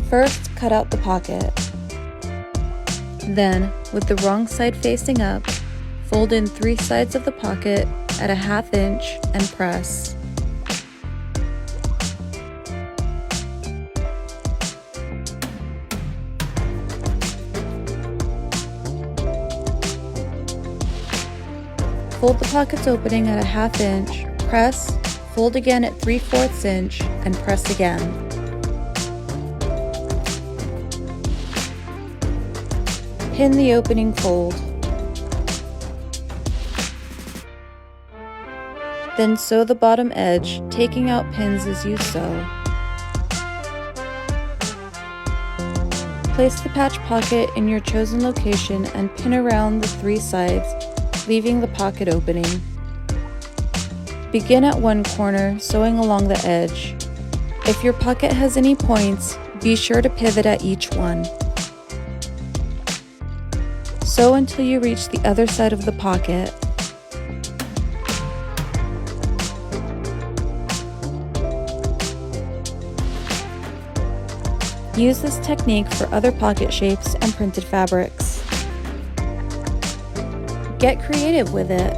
First, cut out the pocket. Then, with the wrong side facing up, fold in 3 sides of the pocket at a 1/2 inch and press. Fold the pocket's opening at a 1/2 inch, press, fold again at 3/4 inch, and press again. Pin the opening fold. Then sew the bottom edge, taking out pins as you sew. Place the patch pocket in your chosen location and pin around the 3 sides, leaving the pocket opening. Begin at one corner, sewing along the edge. If your pocket has any points, be sure to pivot at each one. Sew until you reach the other side of the pocket. Use this technique for other pocket shapes and printed fabrics. Get creative with it.